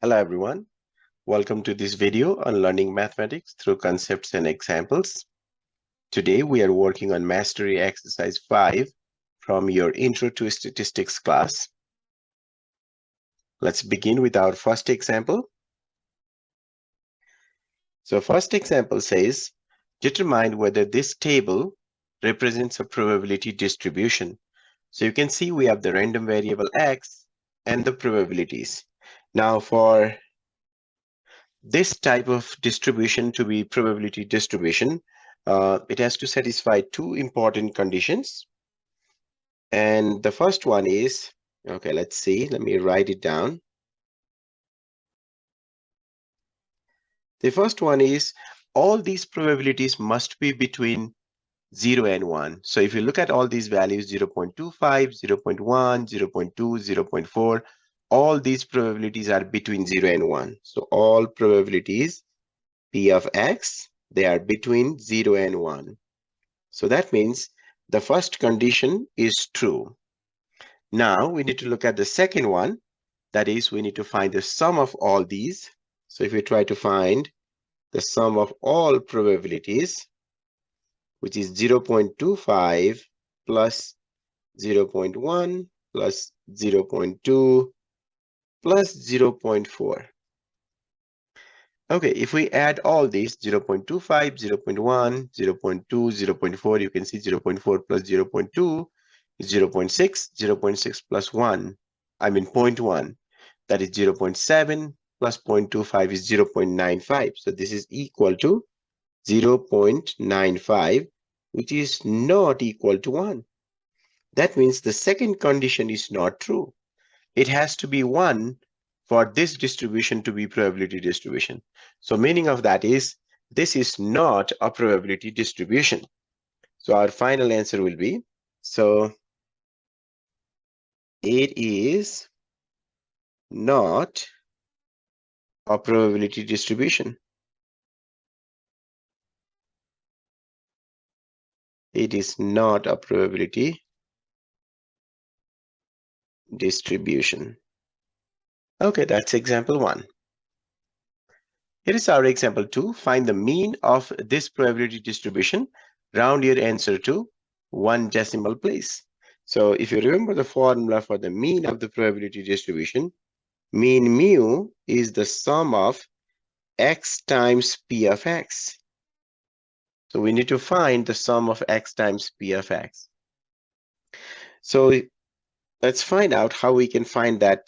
Hello everyone, welcome to this video on learning mathematics through concepts and examples. Today we are working on mastery exercise 5 from your intro to statistics class. Let's begin with our first example. So first example says, determine whether this table represents a probability distribution. So you can see we have the random variable x and the probabilities. Now for this type of distribution to be probability distribution, it has to satisfy two important conditions. And the first one is, okay, let's see, let me write it down. The first one is all these probabilities must be between 0 and 1. So if you look at all these values, 0 0.25, 0 0.1, 0 0.2, 0 0.4, all these probabilities are between 0 and 1. So all probabilities P of x, they are between 0 and 1. So that means the first condition is true. Now we need to look at the second one. That is, we need to find the sum of all these. So if we try to find the sum of all probabilities, which is 0 0.25 plus 0 0.1 plus 0 0.2 plus 0 0.4. Okay, if we add all these 0 0.25, 0 0.1, 0 0.2, 0 0.4, you can see 0 0.4 plus 0 0.2 is 0 0.6, 0 0.6 plus 1, I mean 0.1, that is 0 0.7 plus 0.25 is 0 0.95. So this is equal to 0 0.95, which is not equal to 1. That means the second condition is not true. It has to be 1 for this distribution to be probability distribution. So meaning of that is this is not a probability distribution. So our final answer will be, so it is not a probability distribution. It is not a probability distribution. Okay, that's example 1. Here is our example 2. Find the mean of this probability distribution. Round your answer to 1 decimal place. So if you remember the formula for the mean of the probability distribution, mean mu is the sum of x times p of x. So we need to find the sum of x times p of x. So let's find out how we can find that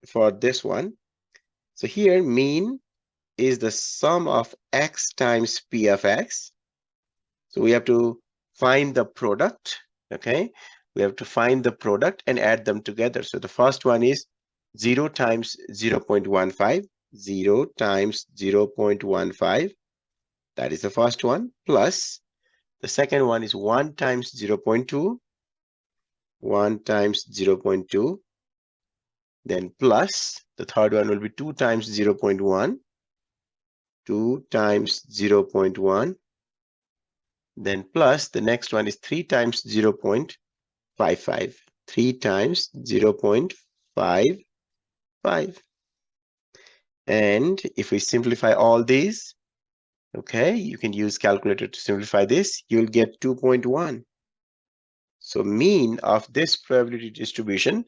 for this one. So here mean is the sum of x times p of x. So we have to find the product, okay? We have to find the product and add them together. So the first one is 0 times 0 0.15, 0 times 0 0.15. That is the first one, plus the second one is 1 times 0 0.2, 1 times 0 0.2, then plus the third one will be 2 times 0 0.1, 2 times 0 0.1, then plus the next one is 3 times 0 0.55, 3 times 0 0.55. And if we simplify all these, okay, you can use calculator to simplify this, you'll get 2.1. So mean of this probability distribution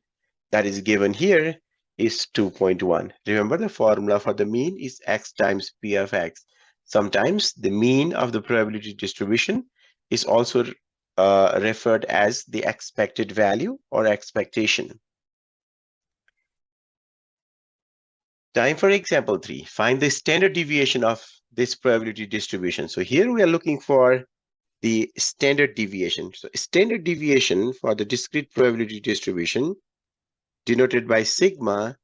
that is given here is 2.1. Remember the formula for the mean is x times p of x. Sometimes the mean of the probability distribution is also referred as the expected value or expectation. Time for example 3. Find the standard deviation of this probability distribution. So here we are looking for the standard deviation. So standard deviation for the discrete probability distribution, denoted by sigma,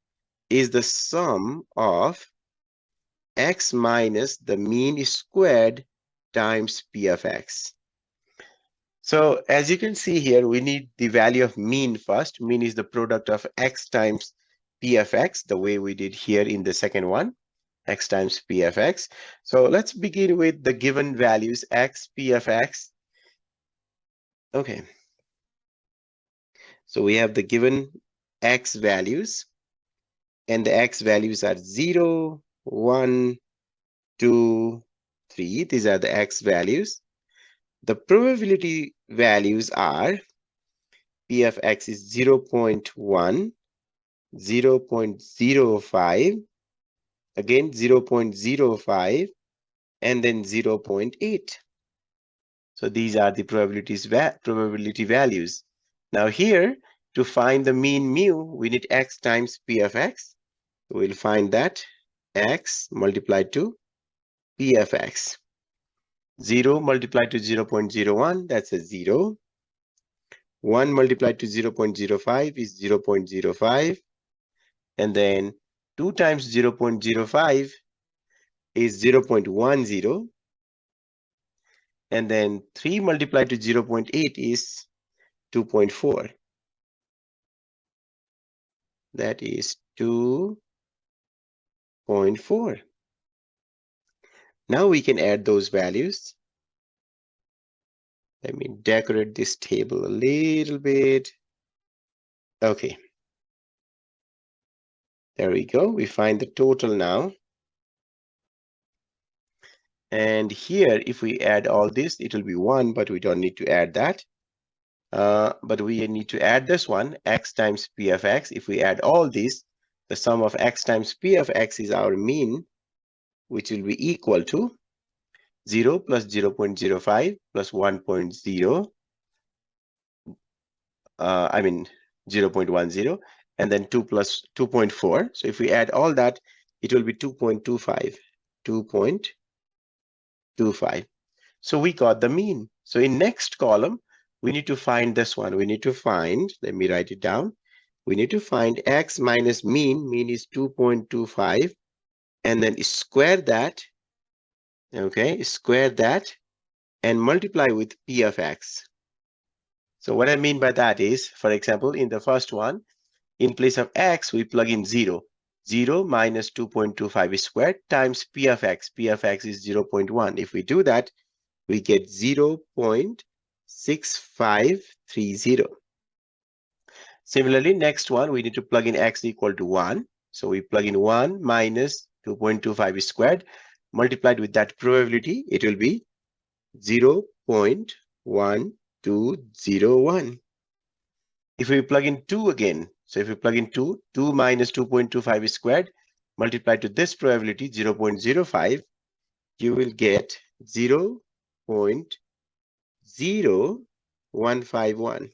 is the sum of x minus the mean squared times p of x. So as you can see here, we need the value of mean first. Mean is the product of x times p of x, the way we did here in the second one, x times p of x. So let's begin with the given values, x, p of x. Okay. So we have the given x values, and the x values are 0, 1, 2, 3. These are the x values. The probability values are p of x is 0 0.1, 0 0.05, again 0 0.05, and then 0 0.8. So these are the probability values. Now here, to find the mean mu, we need x times p of x. We'll find that x multiplied to p of x. 0 multiplied to 0 0.01, that's a 0. 1 multiplied to 0 0.05 is 0 0.05. And then 2 times 0 0.05 is 0 0.10. And then 3 multiplied to 0 0.8 is 2.4. That is 2.4. Now we can add those values. Let me decorate this table a little bit. Okay. There we go. We find the total now. And here, if we add all this, it will be 1, but we don't need to add that. But we need to add this one, x times p of x. If we add all these, the sum of x times p of x is our mean, which will be equal to 0 plus 0 0.05 plus 1.0, 0 0.10, and then 2 plus 2.4. So if we add all that, it will be 2.25. 2.25. So we got the mean. So in next column, we need to find this one. We need to find, let me write it down. We need to find x minus mean. Mean is 2.25. And then square that. Okay, square that and multiply with p of x. So what I mean by that is, for example, in the first one, in place of x, we plug in 0. 0 minus 2.25 squared times p of x. P of x is 0 0.1. If we do that, we get 0 0.6530. Similarly, next one, we need to plug in x equal to 1. So we plug in 1 minus 2.25 squared. Multiplied with that probability, it will be 0 0.1201. If we plug in 2 again, so if we plug in 2, 2 minus 2.25 squared, multiplied to this probability, 0 0.05, you will get 0 0.0151.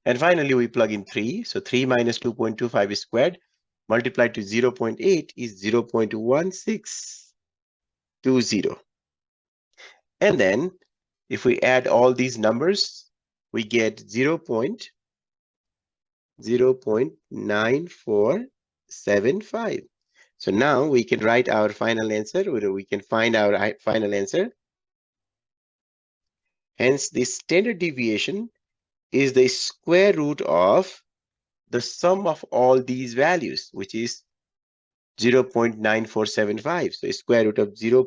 And finally, we plug in 3. So 3 minus 2.25 squared multiplied to 0 0.8 is 0 0.1620. And then if we add all these numbers, we get 0 0.9475. So now we can write our final answer, or we can find our final answer. Hence, the standard deviation is the square root of the sum of all these values, which is 0 0.9475. So square root of 0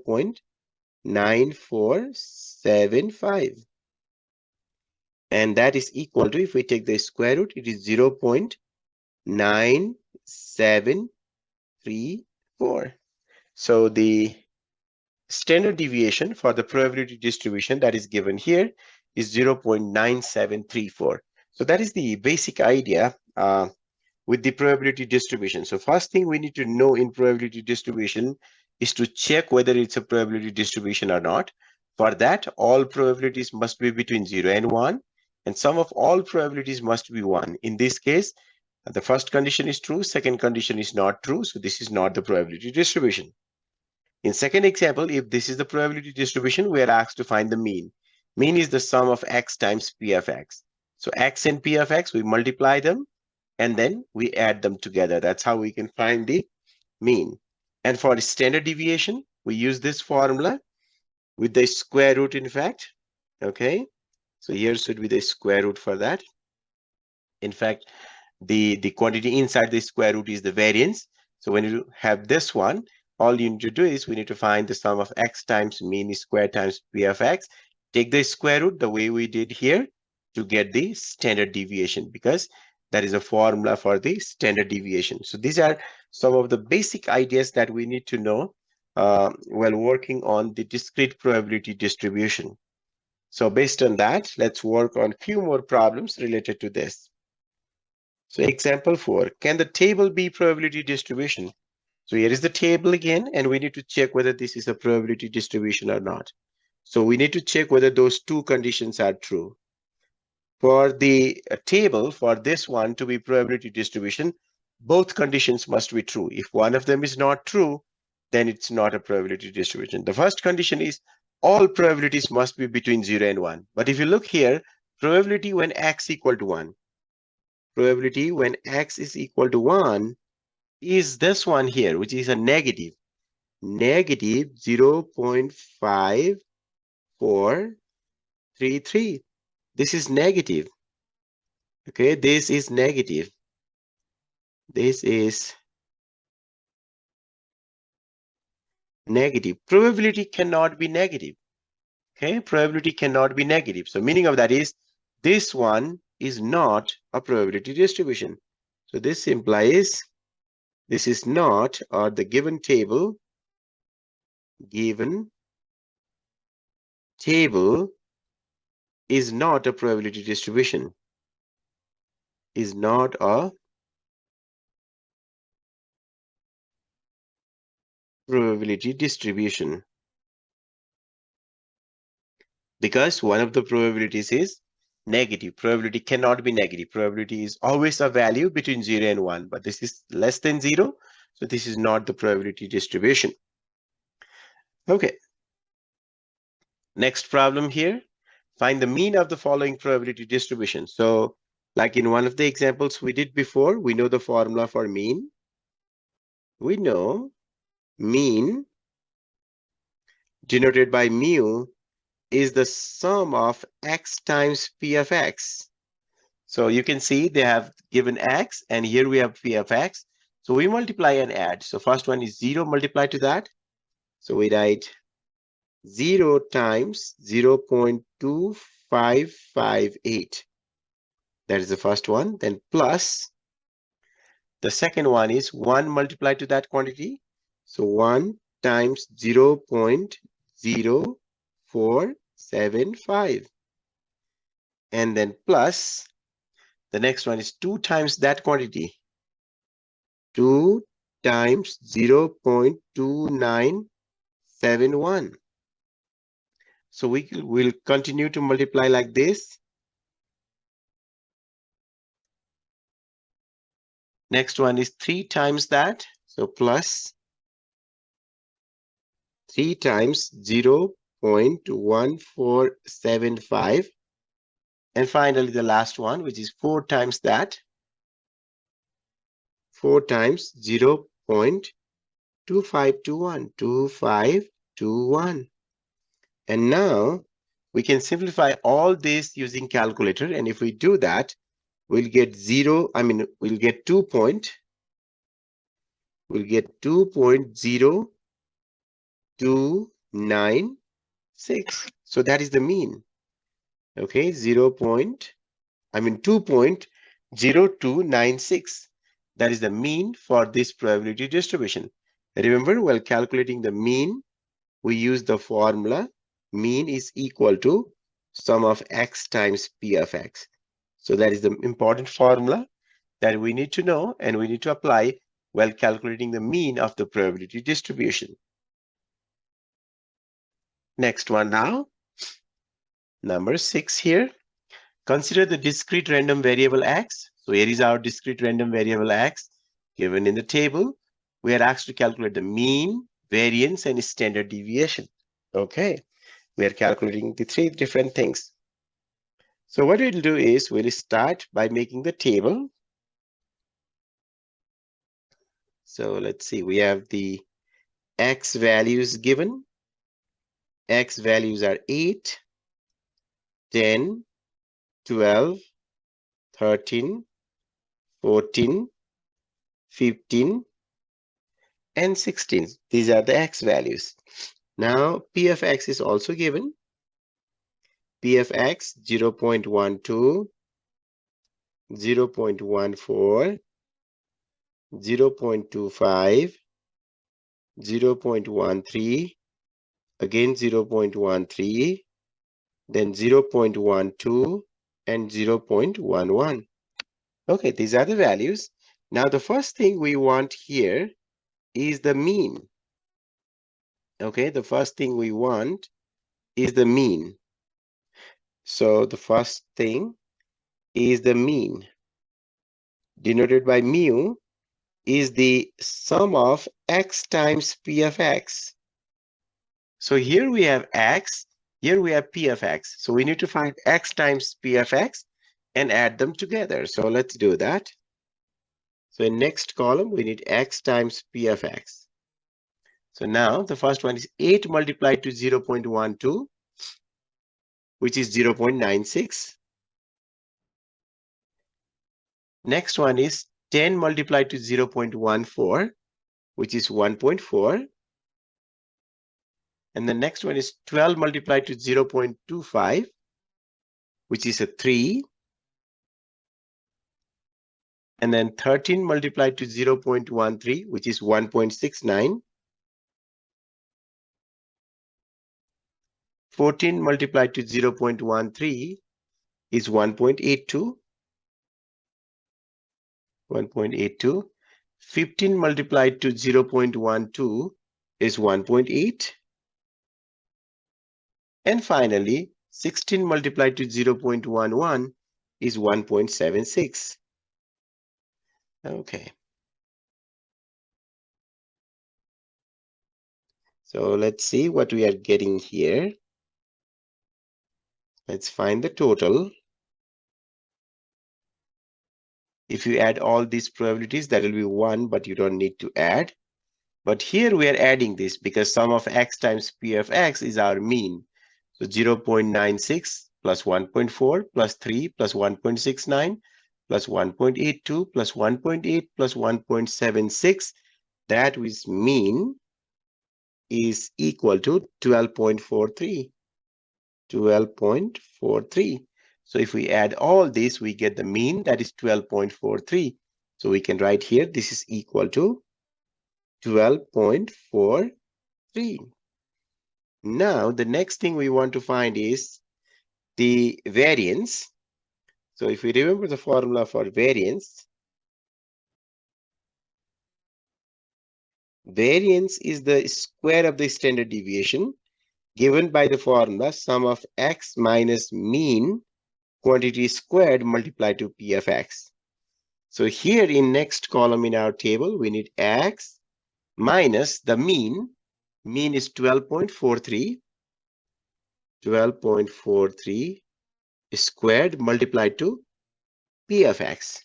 0.9475. And that is equal to, if we take the square root, it is 0 0.9734. So the standard deviation for the probability distribution that is given here is 0 0.9734. So that is the basic idea with the probability distribution. So first thing we need to know in probability distribution is to check whether it's a probability distribution or not. For that, all probabilities must be between 0 and 1, and sum of all probabilities must be 1. In this case, the first condition is true, second condition is not true, so this is not the probability distribution. In second example, if this is the probability distribution, we are asked to find the mean. Mean is the sum of x times p of x. So x and p of x, we multiply them, and then we add them together. That's how we can find the mean. And for standard deviation, we use this formula with the square root, in fact. Okay, so here should be the square root for that. In fact, the quantity inside the square root is the variance. So when you have this one, all you need to do is we need to find the sum of x times mean square times p of x. Take the square root the way we did here to get the standard deviation, because That is a formula for the standard deviation. So these are some of the basic ideas that we need to know while working on the discrete probability distribution. So based on that, let's work on a few more problems related to this. So example 4, can the table be probability distribution? So here is the table again, and we need to check whether this is a probability distribution or not. So we need to check whether those two conditions are true. For the table, for this one to be probability distribution, both conditions must be true. If one of them is not true, then it's not a probability distribution. The first condition is all probabilities must be between 0 and 1. But if you look here, probability when x equal to 1, probability when x is equal to 1 is this one here, which is a negative 0.5433. This is negative. Okay, this is negative. This is negative. Probability cannot be negative. Okay, probability cannot be negative. So meaning of that is this one is not a probability distribution. So this implies this is not, or the given table is not a probability distribution. Is not a probability distribution. Because one of the probabilities is negative. Probability cannot be negative. Probability is always a value between 0 and 1, but this is less than 0, so this is not the probability distribution. Okay. Next problem here. Find the mean of the following probability distribution. So like in one of the examples we did before, we know the formula for mean. We know mean denoted by mu is the sum of x times p of x. So you can see they have given x, and here we have p of x. So we multiply and add. So first one is 0 multiplied to that. So we write 0 times 0.2558. That is the first one. Then plus the second one is 1 multiplied to that quantity. So 1 times 0.0475. And then plus the next one is 2 times that quantity. 2 times 0.2971. So we will continue to multiply like this. Next one is 3 times that. So plus 3 times 0.1475. And finally, the last one, which is 4 times that. 4 times 0.2521. 2521. And now we can simplify all this using calculator. And if we do that, we'll get we'll get 2.0296. So that is the mean. Okay, 2.0296. That is the mean for this probability distribution. Remember, while calculating the mean, we use the formula mean is equal to sum of x times p of x. So that is the important formula that we need to know and we need to apply while calculating the mean of the probability distribution. Next one now, number 6 here. Consider the discrete random variable x. So here is our discrete random variable x given in the table. We are asked to calculate the mean, variance, and standard deviation. Okay, we are calculating the 3 different things. So what we'll do is we'll start by making the table. So let's see, we have the x values given. X values are 8, 10, 12, 13, 14, 15, and 16. These are the x values. Now, p of x is also given. P of x 0.12, 0.14, 0.25, 0.13, again 0.13, then 0.12, and 0.11. Okay, these are the values. Now the first thing we want here is the mean. Okay, the first thing we want is the mean. So the first thing is the mean, denoted by mu, is the sum of x times p of x. So here we have x, here we have p of x. So we need to find x times p of x and add them together. So let's do that. So in next column, we need x times p of x. So now the first one is 8 multiplied to 0.12, which is 0.96. Next one is 10 multiplied to 0.14, which is 1.4. And the next one is 12 multiplied to 0.25, which is a 3. And then 13 multiplied to 0.13, which is 1.69. 14 multiplied to 0.13 is 1.82. 1.82. 15 multiplied to 0.12 is 1.8. And finally, 16 multiplied to 0.11 is 1.76. Okay. So let's see what we are getting here. Let's find the total. If you add all these probabilities, that will be 1, but you don't need to add. But here we are adding this because sum of x times p of x is our mean. So 0.96 plus 1.4 plus 3 plus 1.69 plus 1.82 plus 1.8 plus 1.76, that is mean is equal to 12.43. 12.43. So if we add all this, we get the mean, that is 12.43. So we can write here, this is equal to 12.43. Now, the next thing we want to find is the variance. So if we remember the formula for variance, variance is the square of the standard deviation given by the formula sum of x minus mean quantity squared multiplied to p of x. So here in next column in our table, we need x minus the mean. Mean is 12.43. 12.43 squared multiplied to p of x.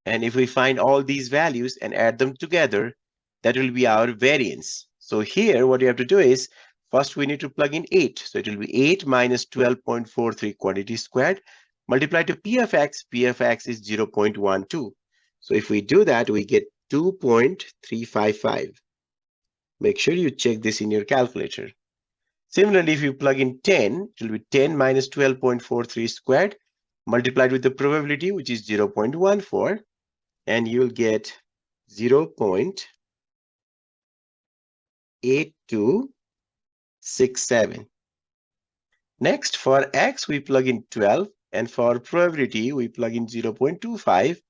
And if we find all these values and add them together, that will be our variance. So here what you have to do is, first we need to plug in 8. So it will be 8 minus 12.43 quantity squared multiplied to p of x. P of x is 0.12. So if we do that, we get 2.355. Make sure you check this in your calculator. Similarly, if you plug in 10, it will be 10 minus 12.43 squared multiplied with the probability, which is 0.14, and you'll get 0.8267. Next, for x, we plug in 12, and for probability, we plug in 0.25.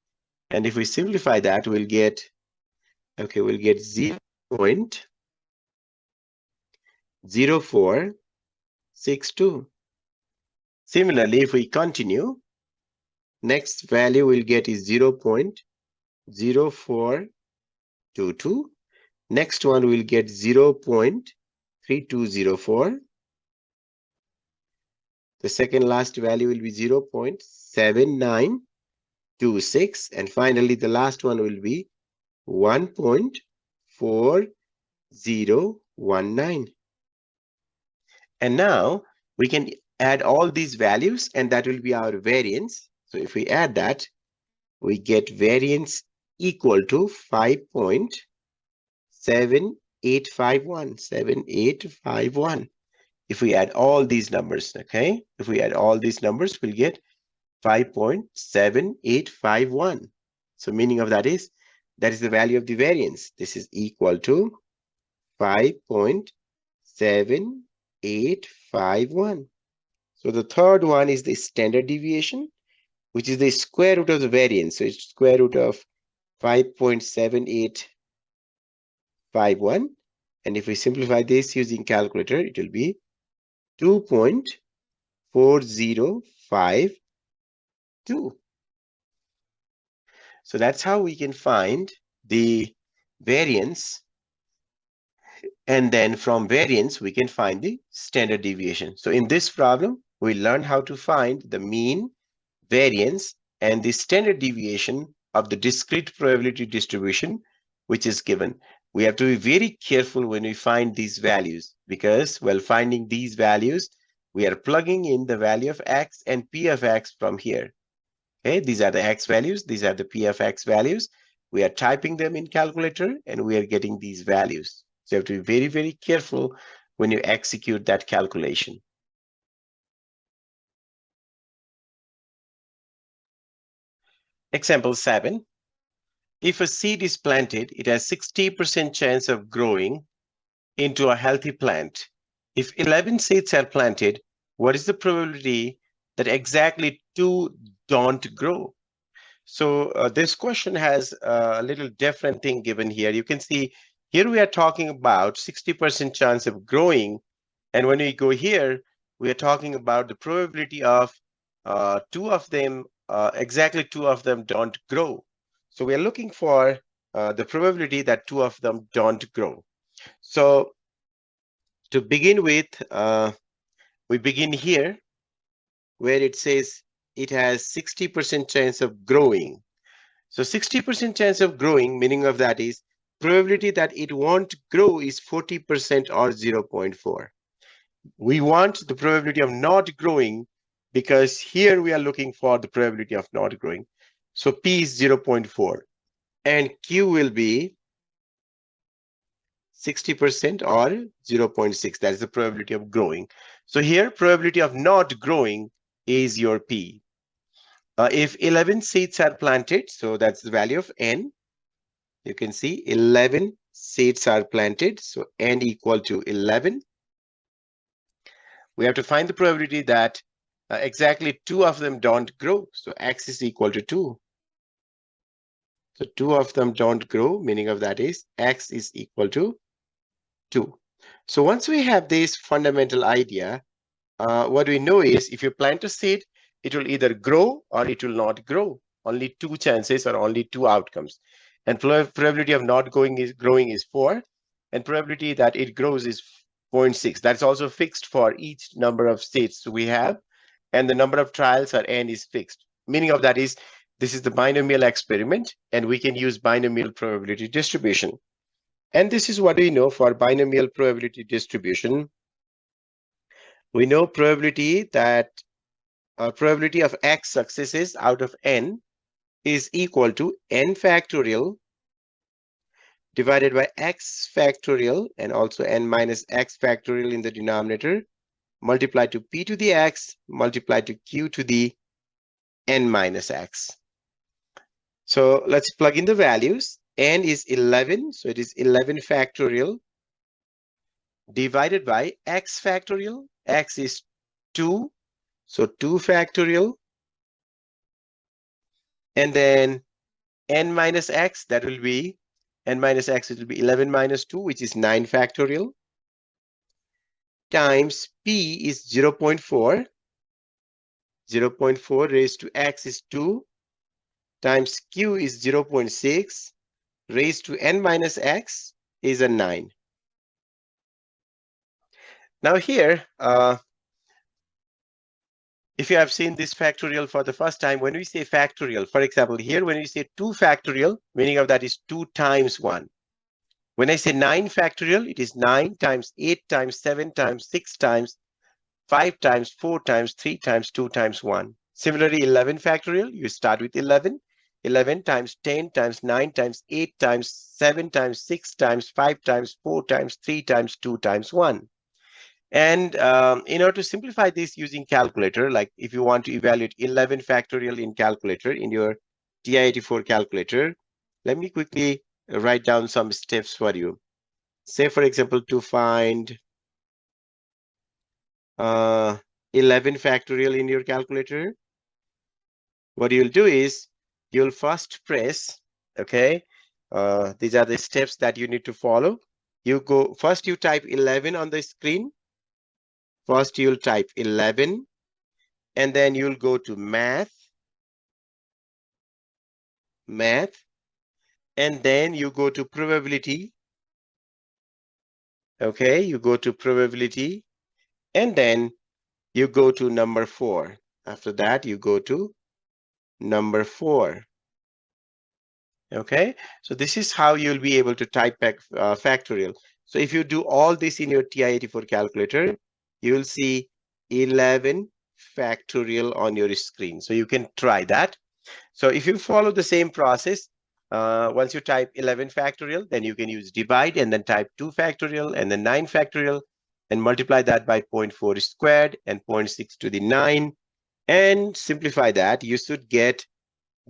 And if we simplify that, we'll get 0.0462. Similarly, if we continue, next value we'll get is 0.0422. Next one we'll get 0.3204. The second last value will be 0.7926. And finally, the last one will be 1.4019. And now we can add all these values, and that will be our variance. So if we add that, we get variance equal to 5.7851. 7851. If we add all these numbers, okay? If we add all these numbers, we'll get 5.7851. So meaning of that is the value of the variance. This is equal to 5.7851. So the third one is the standard deviation, which is the square root of the variance. So it's square root of 5.7851. And if we simplify this using calculator, it will be 2.4052. So that's how we can find the variance. And then from variance, we can find the standard deviation. So in this problem, we learned how to find the mean, variance, and the standard deviation of the discrete probability distribution, which is given. We have to be very careful when we find these values, because while finding these values, we are plugging in the value of x and p of x from here. Okay, these are the x values, these are the p of x values. We are typing them in calculator and we are getting these values. So you have to be very, very careful when you execute that calculation. Example 7. If a seed is planted, it has 60% chance of growing into a healthy plant. If 11 seeds are planted, what is the probability that exactly 2 don't grow? So this question has a little different thing given here. You can see here we are talking about 60% chance of growing. And when we go here, we are talking about the probability of exactly two of them don't grow. So we are looking for the probability that 2 of them don't grow. So to begin with, we begin here where it says it has 60% chance of growing. So 60% chance of growing, meaning of that is probability that it won't grow is 40% or 0.4. We want the probability of not growing because here we are looking for the probability of not growing. So P is 0.4 and Q will be 60% or 0.6. That is the probability of growing. So here probability of not growing is your P. If 11 seeds are planted, so that's the value of N. You can see 11 seeds are planted. So N equal to 11. We have to find the probability that exactly 2 of them don't grow. So X is equal to 2. So 2 of them don't grow, meaning of that is X is equal to 2. So once we have this fundamental idea, what we know is if you plant a seed, it will either grow or it will not grow. Only 2 chances or only 2 outcomes. And probability of not growing is 4. And probability that it grows is 0.6. That's also fixed for each number of seeds we have. And the number of trials or N is fixed. Meaning of that is this is the binomial experiment and we can use binomial probability distribution. And this is what we know for binomial probability distribution. We know probability that probability of X successes out of N is equal to N factorial divided by X factorial and also N minus X factorial in the denominator multiplied to P to the X multiplied to Q to the N minus X. So let's plug in the values. N is 11, so it is 11 factorial divided by X factorial. X is 2, so 2 factorial. And then N minus X, that will be N minus X, it will be 11 minus 2, which is 9 factorial, times P is 0.4. 0.4 raised to X is 2, times Q is 0.6, raised to N minus X is a 9. Now here, if you have seen this factorial for the first time, when we say factorial, for example, here when we say 2 factorial, meaning of that is 2 times 1. When I say 9 factorial, it is 9 times 8 times 7 times 6 times 5 times 4 times 3 times 2 times 1. Similarly, 11 factorial, you start with 11. 11 times 10 times 9 times 8 times 7 times 6 times 5 times 4 times 3 times 2 times 1. And in order to simplify this using calculator, like if you want to evaluate 11 factorial in calculator, in your TI-84 calculator, let me quickly write down some steps for you. Say, for example, to find 11 factorial in your calculator, what you'll do is you'll first press, okay, these are the steps that you need to follow. You go, first you type 11 on the screen. First you'll type 11, and then you'll go to math, and then you go to probability. Okay, you go to probability, and then you go to number 4. After that, you go to number 4. Okay, so this is how you'll be able to type back factorial. So if you do all this in your TI-84 calculator, you'll see 11 factorial on your screen. So you can try that. So if you follow the same process, once you type 11 factorial, then you can use divide and then type 2 factorial and then 9 factorial and multiply that by 0.4 squared and 0.6 to the 9 and simplify that. You should get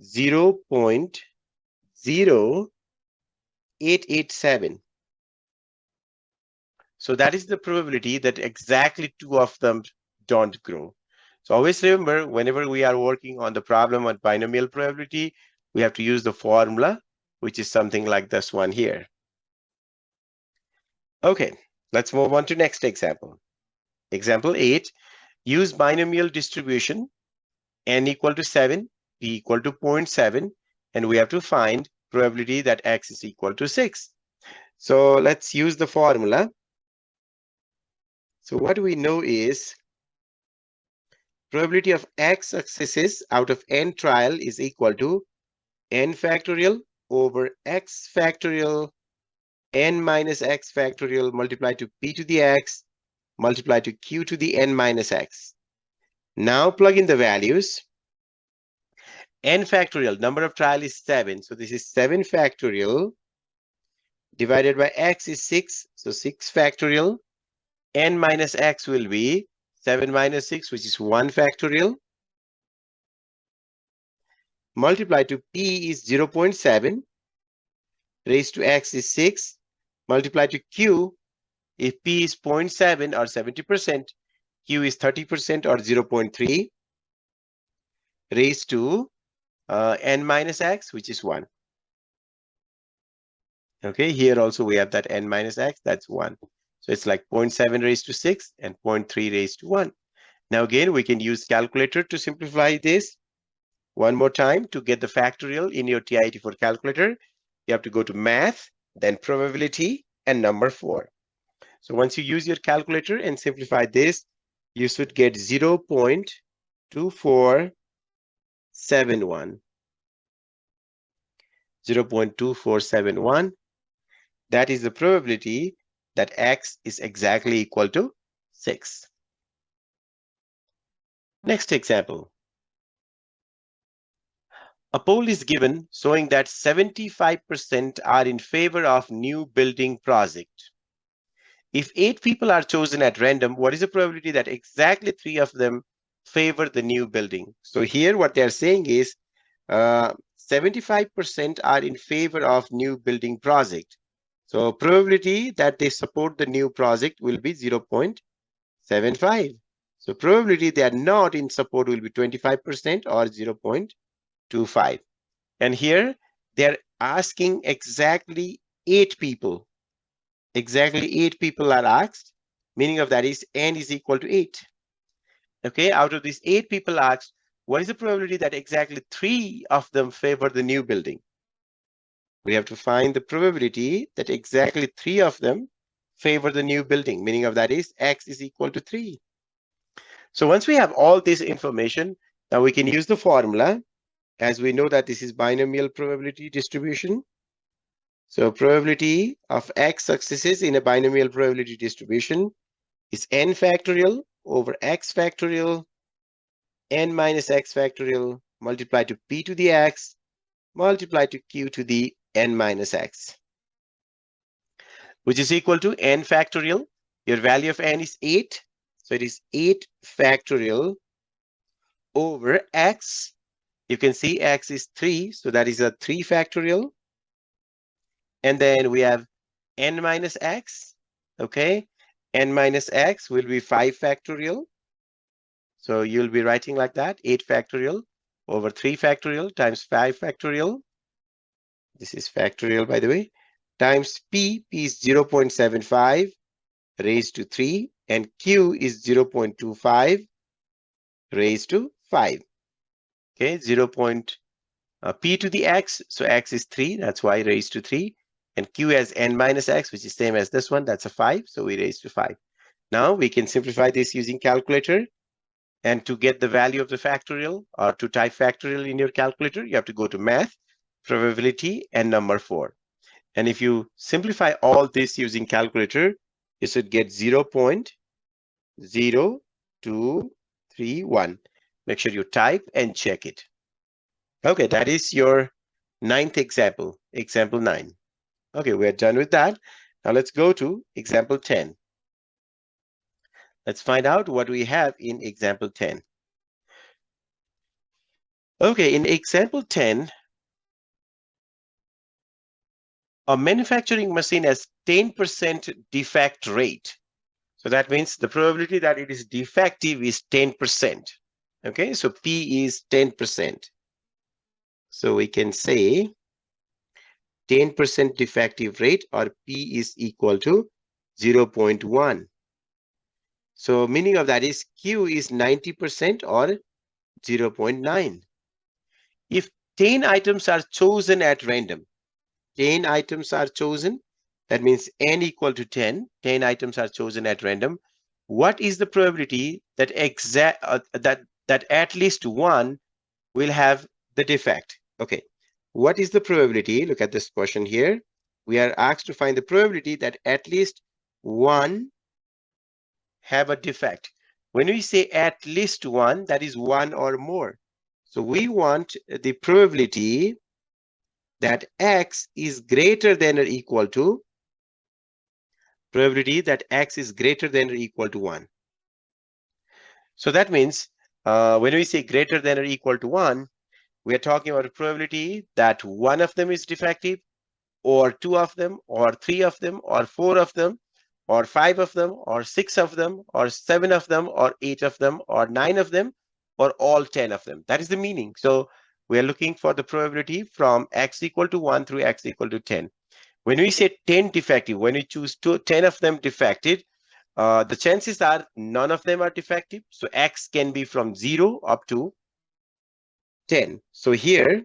0.0887. So that is the probability that exactly two of them don't grow. So always remember, whenever we are working on the problem on binomial probability, we have to use the formula, which is something like this one here. Okay, let's move on to next example. Example 8, use binomial distribution n equal to 7, p equal to 0.7, and we have to find probability that x is equal to 6. So let's use the formula. So what we know is probability of x successes out of n trial is equal to n factorial over x factorial n minus x factorial multiplied to p to the x multiplied to q to the n minus x. Now plug in the values. N factorial, number of trial is 7. So this is 7 factorial divided by x is 6. So 6 factorial. N minus x will be 7 minus 6, which is 1 factorial. Multiplied to p is 0.7. Raised to x is 6. Multiplied to q, if p is 0.7 or 70%, q is 30% or 0.3. Raised to n minus x, which is 1. Okay, here also we have that n minus x, that's 1. So it's like 0.7 raised to 6 and 0.3 raised to 1. Now again, we can use calculator to simplify this. One more time, to get the factorial in your TI-84 calculator, you have to go to math, then probability, and number 4. So once you use your calculator and simplify this, you should get 0.2471. 0.2471. That is the probability that x is exactly equal to 6. Next example. A poll is given showing that 75% are in favor of new building project. If 8 people are chosen at random, what is the probability that exactly 3 of them favor the new building? So here what they're saying is 75% are in favor of new building project. So probability that they support the new project will be 0.75. So probability they are not in support will be 25% or 0.25. And here they're asking exactly 8 people. Exactly 8 people are asked. Meaning of that is n is equal to 8. Okay, out of these 8 people asked, what is the probability that exactly 3 of them favor the new building? We have to find the probability that exactly 3 of them favor the new building. Meaning of that is x is equal to 3. So once we have all this information, now we can use the formula, as we know that this is binomial probability distribution. So probability of x successes in a binomial probability distribution is n factorial over x factorial n minus x factorial multiplied to p to the x multiplied to q to the n minus x, which is equal to n factorial. Your value of n is 8. So it is 8 factorial over x. You can see x is 3. So that is a 3 factorial. And then we have n minus x. Okay. N minus x will be 5 factorial. So you'll be writing like that, 8 factorial over 3 factorial times 5 factorial. This is factorial, by the way, times p is 0.75 raised to 3, and q is 0.25 raised to 5. Okay, p to the x, so x is 3, that's why raised to 3, and q has n minus x, which is same as this one, that's a 5, so we raised to 5. Now we can simplify this using calculator. And to get the value of the factorial, or to type factorial in your calculator, you have to go to math, probability, and number 4. And if you simplify all this using calculator, you should get 0.0231. Make sure you type and check it. Okay, that is your 9th example, example 9. Okay, we're done with that. Now let's go to example 10. Let's find out what we have in example 10. Okay, in example 10, a manufacturing machine has 10% defect rate. So that means the probability that it is defective is 10%. Okay, so P is 10%. So we can say 10% defective rate, or P is equal to 0.1. So meaning of that is Q is 90% or 0.9. If 10 items are chosen at random, 10 items are chosen, that means n equal to 10, 10 items are chosen at random. What is the probability that that at least one will have the defect? Okay, what is the probability? Look at this question here. We are asked to find the probability that at least one have a defect. When we say at least one, that is one or more. So we want the probability that x is greater than or equal to, probability that x is greater than or equal to 1. So that means when we say greater than or equal to 1, we are talking about a probability that one of them is defective, or two of them, or three of them, or four of them, or five of them, or six of them, or seven of them, or eight of them, or nine of them, or all 10 of them. That is the meaning. So we are looking for the probability from x equal to 1 through x equal to 10. When we say 10 defective, when we choose 10 of them defective, the chances are none of them are defective. So x can be from 0 up to 10. So here,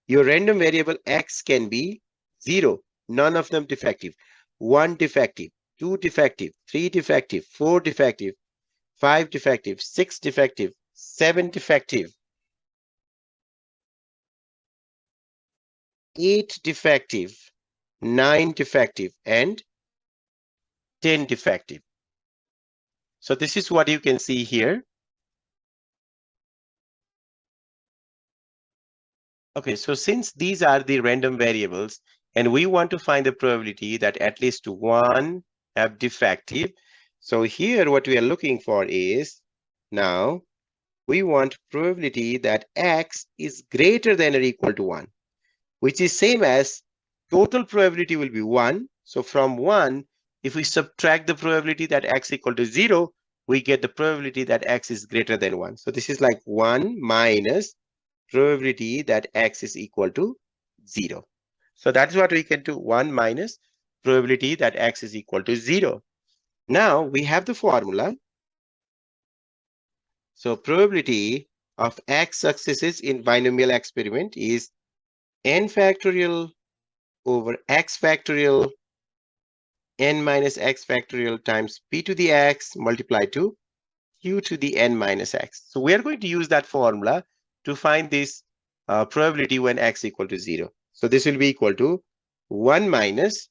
your random variable x can be 0, none of them defective, 1 defective, 2 defective, 3 defective, 4 defective, 5 defective, 6 defective, 7 defective, 8 defective, 9 defective, and 10 defective. So this is what you can see here. Okay, so since these are the random variables, and we want to find the probability that at least one have defective. So here what we are looking for is, now we want probability that x is greater than or equal to 1, which is same as total probability will be 1. So from 1, if we subtract the probability that x equal to 0, we get the probability that x is greater than 1. So this is like 1 minus probability that x is equal to 0. So that's what we can do, 1 minus probability that x is equal to 0. Now we have the formula. So probability of x successes in binomial experiment is n factorial over x factorial n minus x factorial times p to the x multiplied to q to the n minus x. So we are going to use that formula to find this probability when x equal to 0. So this will be equal to 1 minus.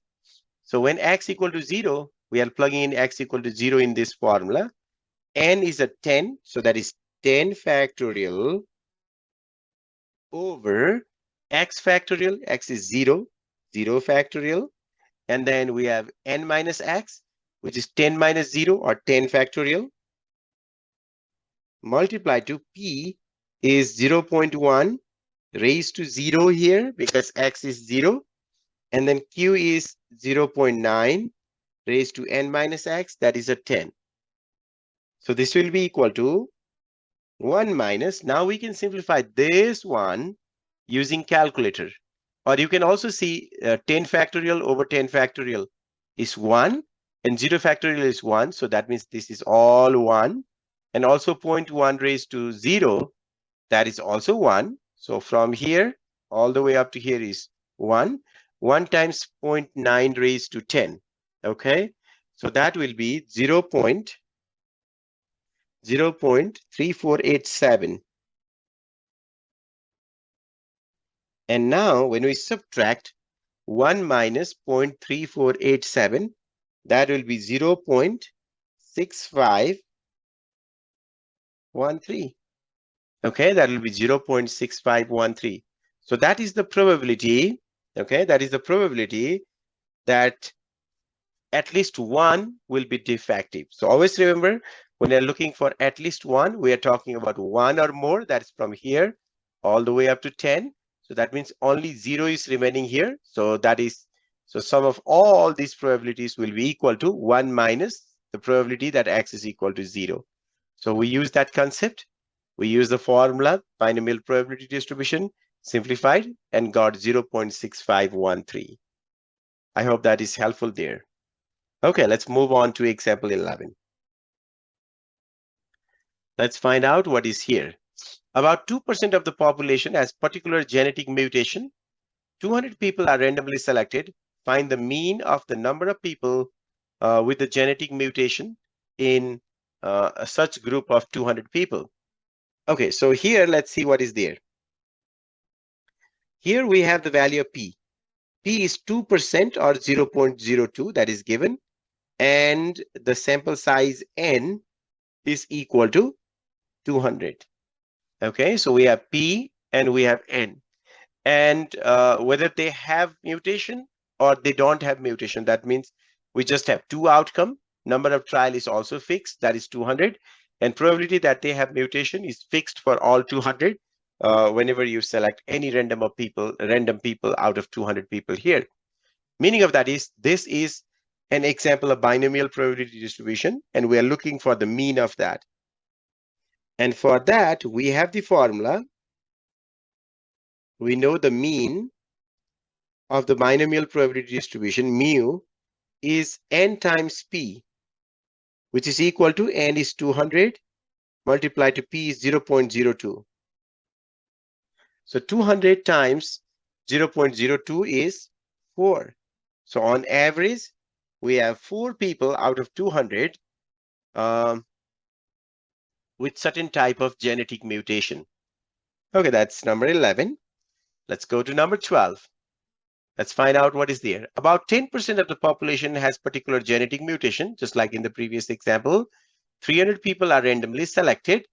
So when x equal to 0, we are plugging in x equal to 0 in this formula. N is a 10, so that is 10 factorial over x factorial. X is 0, 0 factorial. And then we have n minus x. which is 10 minus 0 or 10 factorial, multiplied to p is 0.1 raised to 0 here because x is 0, and then q is 0.9 raised to n minus x, that is a 10. So this will be equal to 1 minus, now we can simplify this one using calculator. Or you can also see 10 factorial over 10 factorial is 1 and 0 factorial is 1. So that means this is all 1. And also 0.1 raised to 0, that is also 1. So from here all the way up to here is 1. 1 times 0.9 raised to 10. Okay. So that will be 0.3487. And now when we subtract 1 minus 0.3487, that will be 0.6513. Okay, that will be 0.6513. So that is the probability. Okay, that is the probability that at least one will be defective. So always remember, when you're looking for at least one, we are talking about one or more. That's from here all the way up to 10. So that means only 0 is remaining here. So that is, so sum of all these probabilities will be equal to 1 minus the probability that x is equal to 0. So we use that concept. We use the formula, binomial probability distribution, simplified, and got 0.6513. I hope that is helpful there. Okay, let's move on to example 11. Let's find out what is here. About 2% of the population has particular genetic mutation. 200 people are randomly selected. Find the mean of the number of people with the genetic mutation in such group of 200 people. Okay, so here let's see what is there. Here we have the value of p. P is 2% or 0.02, that is given. And the sample size n is equal to 200. Okay, so we have P and we have N. And whether they have mutation or they don't have mutation, that means we just have two outcome. Number of trial is also fixed, that is 200. And probability that they have mutation is fixed for all 200 whenever you select any random people out of 200 people here. Meaning of that is, this is an example of binomial probability distribution, and we are looking for the mean of that. And for that, we have the formula. We know the mean of the binomial probability distribution, mu, is n times p, which is equal to n is 200 multiplied to p is 0.02. So 200 times 0.02 is 4. So on average, we have 4 people out of 200 with certain type of genetic mutation. Okay, that's number 11. Let's go to number 12. Let's find out what is there. About 10% of the population has particular genetic mutation, just like in the previous example. 300 people are randomly selected.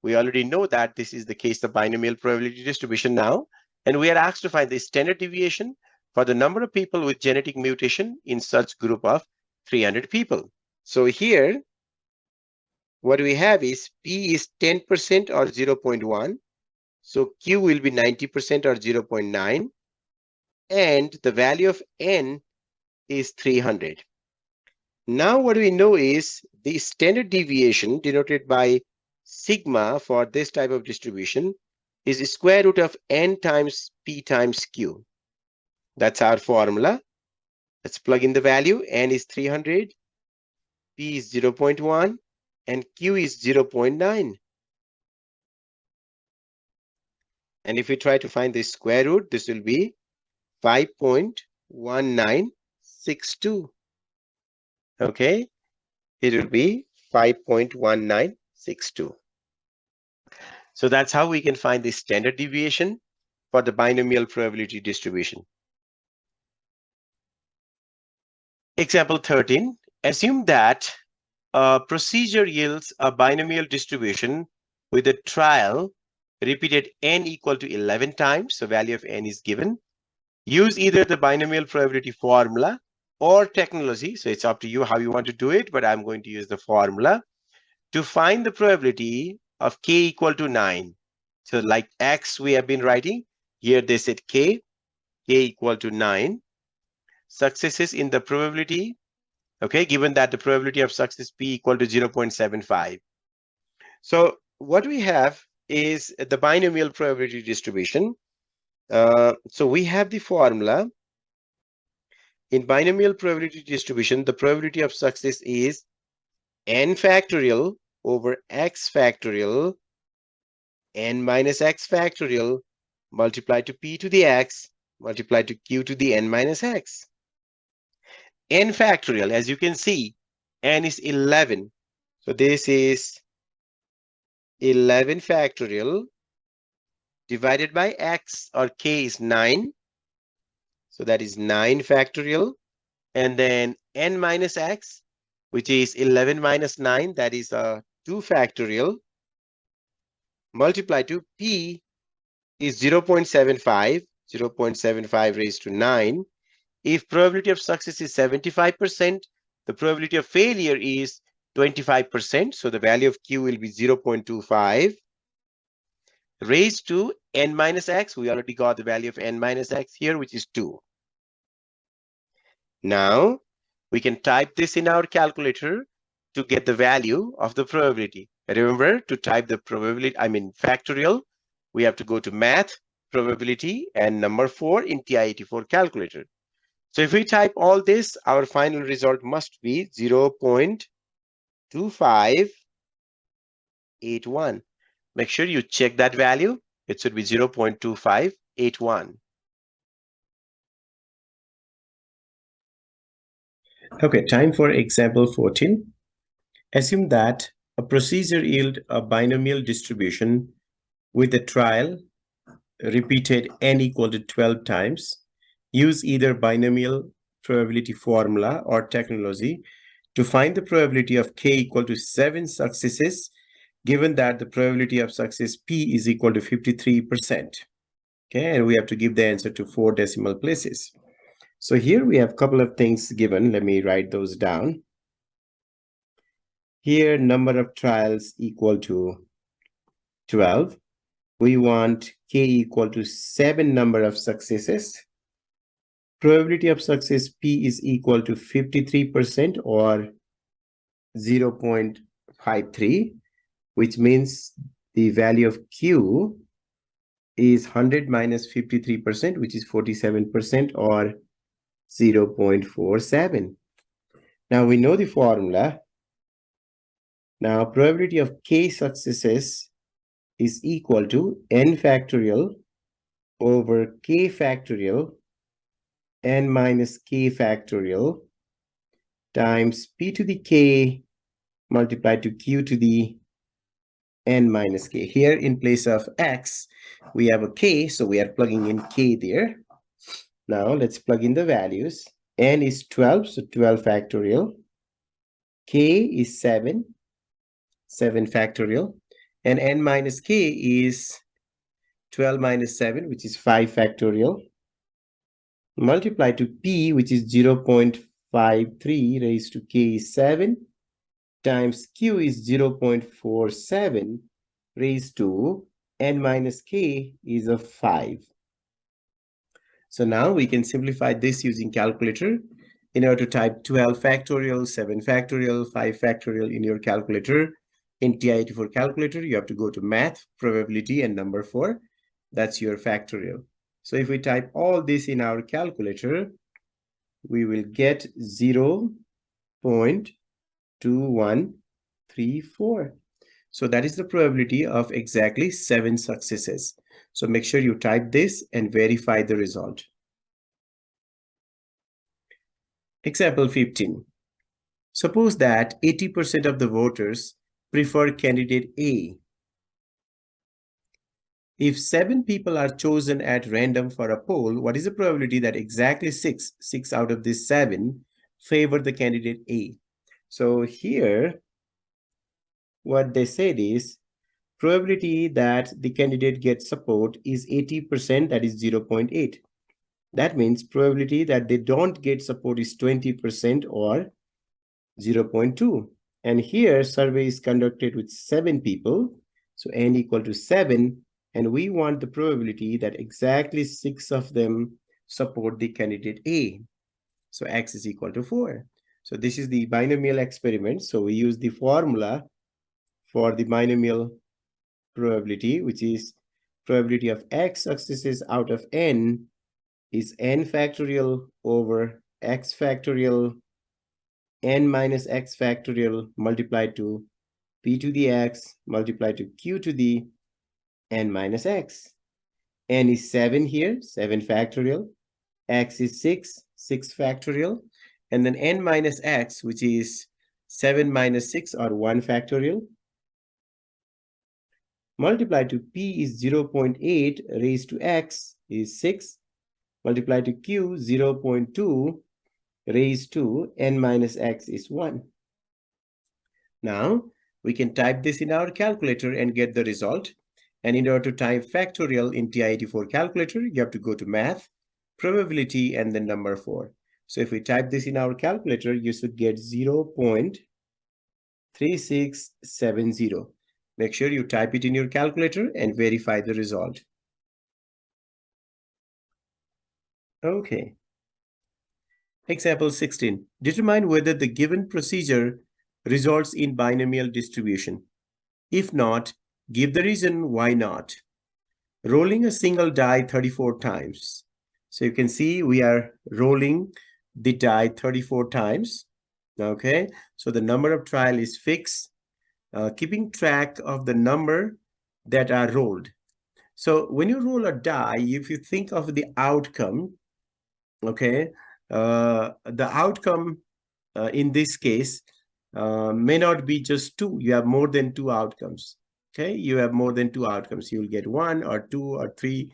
We already know that this is the case of binomial probability distribution now. And we are asked to find the standard deviation for the number of people with genetic mutation in such group of 300 people. So here, what we have is P is 10% or 0.1. So Q will be 90% or 0.9. And the value of N is 300. Now what we know is the standard deviation denoted by sigma for this type of distribution is the square root of n times p times q. That's our formula. Let's plug in the value. N is 300, p is 0.1, and q is 0.9. And if we try to find the square root, this will be 5.1962. Okay, it will be 5.1962. So that's how we can find the standard deviation for the binomial probability distribution. Example 13, assume that a procedure yields a binomial distribution with a trial repeated n equal to 11 times, so value of n is given. Use either the binomial probability formula or technology. So it's up to you how you want to do it, but I'm going to use the formula to find the probability of k equal to 9. So like x we have been writing, here they said k equal to 9. Successes in the probability, okay, given that the probability of success p equal to 0.75. So what we have is the binomial probability distribution. So we have the formula. In binomial probability distribution, the probability of success is n factorial over x factorial n minus x factorial multiplied to p to the x multiplied to q to the n minus x. N factorial, as you can see, n is 11. So this is 11 factorial divided by x, or k is 9. So that is 9 factorial. And then n minus x, which is 11 minus 9, that is 2 factorial, multiplied to p is 0.75, 0.75 raised to 9. If probability of success is 75%, the probability of failure is 25%. So the value of q will be 0.25 raised to n minus x. We already got the value of n minus x here, which is 2. Now we can type this in our calculator to get the value of the probability. Remember, to type the probability, factorial, we have to go to math, probability, and number 4 in TI-84 calculator. So if we type all this, our final result must be 0.2581. Make sure you check that value. It should be 0.2581. Okay, time for example 14. Assume that a procedure yield a binomial distribution with a trial repeated n equal to 12 times. Use either binomial probability formula or technology to find the probability of k equal to 7 successes, given that the probability of success p is equal to 53%. Okay, and we have to give the answer to 4 decimal places. So here we have a couple of things given. Let me write those down. Here, number of trials equal to 12. We want k equal to 7 number of successes. Probability of success p is equal to 53% or 0.53, which means the value of q is 100 minus 53%, which is 47% or 0.47. Now we know the formula. Now probability of k successes is equal to n factorial over k factorial n minus k factorial times p to the k multiplied to q to the n minus k. Here in place of x, we have a k, so we are plugging in k there. Now let's plug in the values. N is 12, so 12 factorial. K is 7, 7 factorial. And n minus k is 12 minus 7, which is 5 factorial. Multiply to p, which is 0.53 raised to k is 7, times q is 0.47 raised to n minus k is a 5. So now we can simplify this using calculator. In order to type 12 factorial, 7 factorial, 5 factorial in your calculator, in TI-84 calculator, you have to go to math, probability, and number 4. That's your factorial. So if we type all this in our calculator, we will get 0.2134. So that is the probability of exactly 7 successes. So make sure you type this and verify the result. Example 15. Suppose that 80% of the voters prefer candidate A. If 7 people are chosen at random for a poll, what is the probability that exactly 6 out of these 7 favor the candidate A? So here, what they said is, probability that the candidate gets support is 80%, that is 0.8. That means probability that they don't get support is 20% or 0.2. And here survey is conducted with 7 people. So n equal to 7. And we want the probability that exactly 6 of them support the candidate A. So x is equal to 4. So this is the binomial experiment. So we use the formula for the binomial probability, which is probability of x successes out of n is n factorial over x factorial n minus x factorial multiplied to p to the x multiplied to q to the n minus x. N is 7 here, 7 factorial. X is 6, 6 factorial. And then n minus x, which is 7 minus 6 or 1 factorial. Multiplied to p is 0.8 raised to x is 6. Multiplied to q, 0.2 raised to n minus x is 1. Now, we can type this in our calculator and get the result. And in order to type factorial in TI-84 calculator, you have to go to math, probability, and then number 4. So if we type this in our calculator, you should get 0.3670. Make sure you type it in your calculator and verify the result. Okay. Example 16. Determine whether the given procedure results in binomial distribution. If not, give the reason why not. Rolling a single die 34 times. So you can see we are rolling the die 34 times. Okay, so the number of trial is fixed, keeping track of the number that are rolled. So when you roll a die, if you think of the outcome, okay, the outcome in this case may not be just 2. You have more than 2 outcomes. Okay, you have more than 2 outcomes. You will get 1 or 2 or 3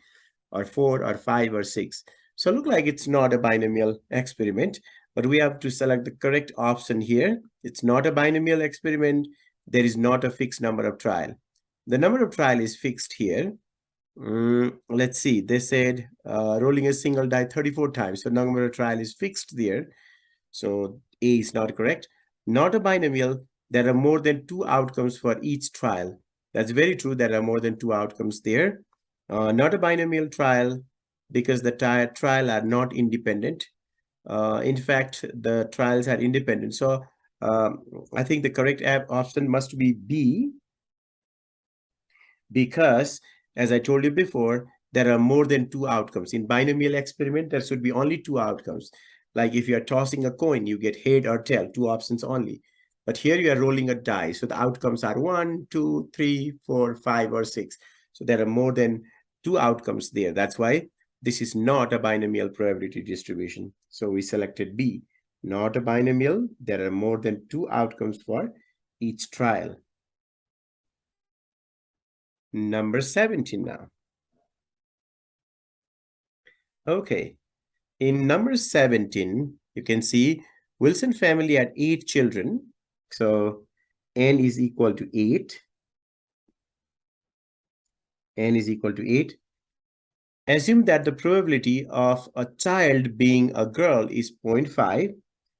or 4 or 5 or 6. So look like it's not a binomial experiment, but we have to select the correct option here. It's not a binomial experiment. There is not a fixed number of trial. The number of trial is fixed here. Let's see, they said rolling a single die 34 times. So number of trial is fixed there. So A is not correct. Not a binomial. There are more than 2 outcomes for each trial. That's very true. There are more than 2 outcomes there. Not a binomial trial because the trial are not independent. In fact, the trials are independent. So I think the correct option must be B, because as I told you before, there are more than 2 outcomes. In binomial experiment, there should be only 2 outcomes. Like if you are tossing a coin, you get head or tail, 2 options only. But here you are rolling a die. So the outcomes are 1, 2, 3, 4, 5, or 6. So there are more than 2 outcomes there. That's why this is not a binomial probability distribution. So we selected B. Not a binomial. There are more than 2 outcomes for each trial. Number 17 now. Okay. In number 17, you can see Wilson family had 8 children. So n is equal to 8. N is equal to 8. Assume that the probability of a child being a girl is 0.5.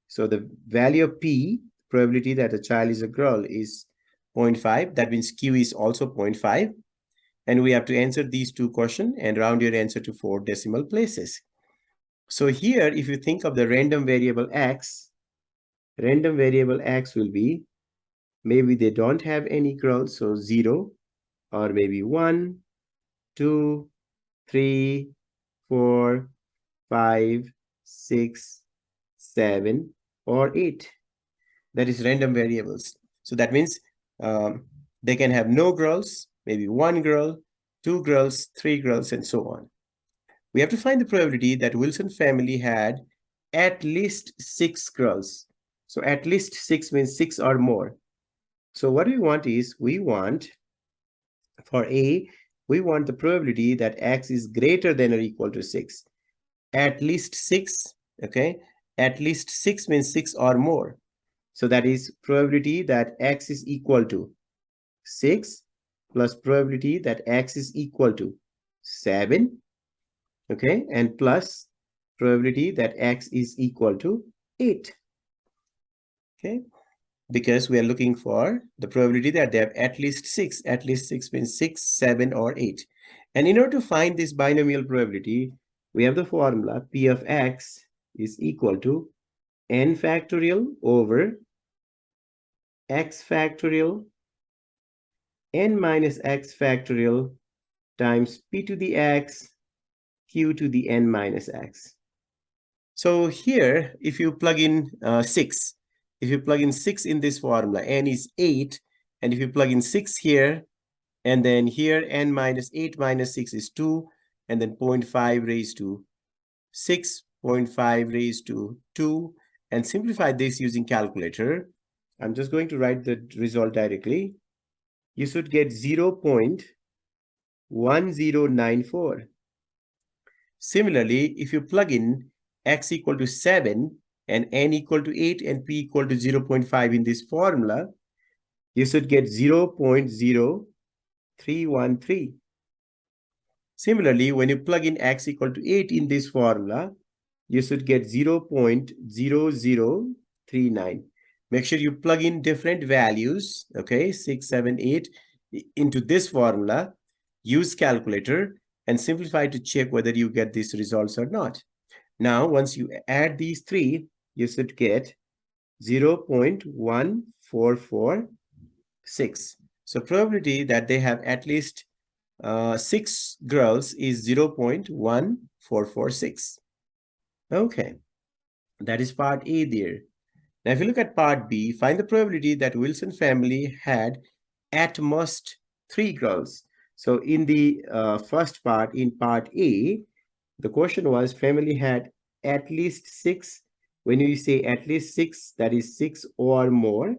So the value of P, probability that a child is a girl, is 0.5. That means Q is also 0.5. And we have to answer these 2 questions and round your answer to 4 decimal places. So here, if you think of the random variable x will be, maybe they don't have any girls, so 0, or maybe 1, 2, 3, 4, 5, 6, 7, or 8. That is random variables. So that means they can have no girls, maybe 1 girl, 2 girls, 3 girls, and so on. We have to find the probability that Wilson family had at least 6 girls. So at least 6 means 6 or more. So what we want is, for A, we want the probability that x is greater than or equal to 6. At least 6, okay? At least 6 means 6 or more. So that is probability that x is equal to 6 plus probability that x is equal to 7, okay? And plus probability that x is equal to 8. Okay, because we are looking for the probability that they have at least 6. At least 6 means 6, 7, or 8. And in order to find this binomial probability, we have the formula P of x is equal to n factorial over x factorial n minus x factorial times p to the x q to the n minus x. So here, if you plug in 6, if you plug in 6 in this formula, n is 8, and if you plug in 6 here, and then here n minus 8 minus 6 is 2, and then 0.5 raised to 6, 0.5 raised to 2, and simplify this using calculator. I'm just going to write the result directly. You should get 0.1094. Similarly, if you plug in x equal to 7 and n equal to 8 and p equal to 0.5 in this formula, you should get 0.0313. Similarly, when you plug in x equal to 8 in this formula, you should get 0.0039. Make sure you plug in different values, okay, 6, 7, 8, into this formula, use calculator, and simplify to check whether you get these results or not. Now, once you add these three, you should get 0.1446. So probability that they have at least 6 girls is 0.1446. Okay, that is part A there. Now, if you look at part B, find the probability that Wilson family had at most 3 girls. So in the first part, in part A, the question was family had at least 6. When you say at least 6, that is 6 or more.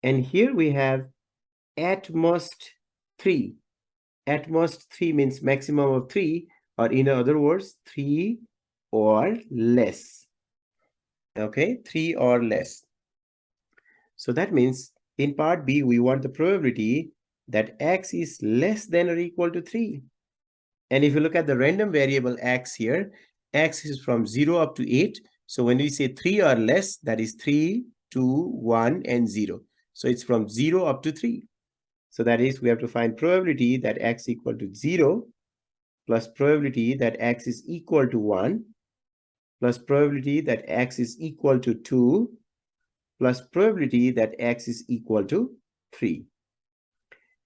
And here we have at most 3. At most 3 means maximum of 3, or in other words, 3 or less. Okay, 3 or less. So that means in part B, we want the probability that x is less than or equal to 3. And if you look at the random variable x here, x is from 0 up to 8. So when we say 3 or less, that is 3, 2, 1, and 0. So it's from 0 up to 3. So that is, we have to find probability that x equal to 0 plus probability that x is equal to 1 plus probability that x is equal to 2 plus probability that x is equal to 3.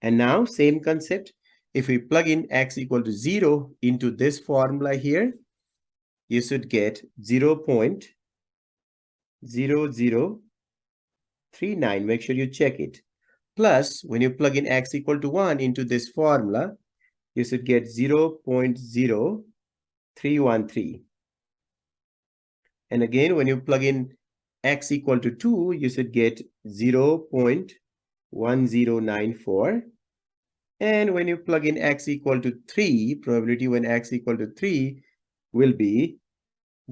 And now, same concept. If we plug in x equal to 0 into this formula here, you should get 0.0039. Make sure you check it. Plus, when you plug in x equal to 1 into this formula, you should get 0.0313. And again, when you plug in x equal to 2, you should get 0.1094. And when you plug in x equal to 3, probability when x equal to 3 will be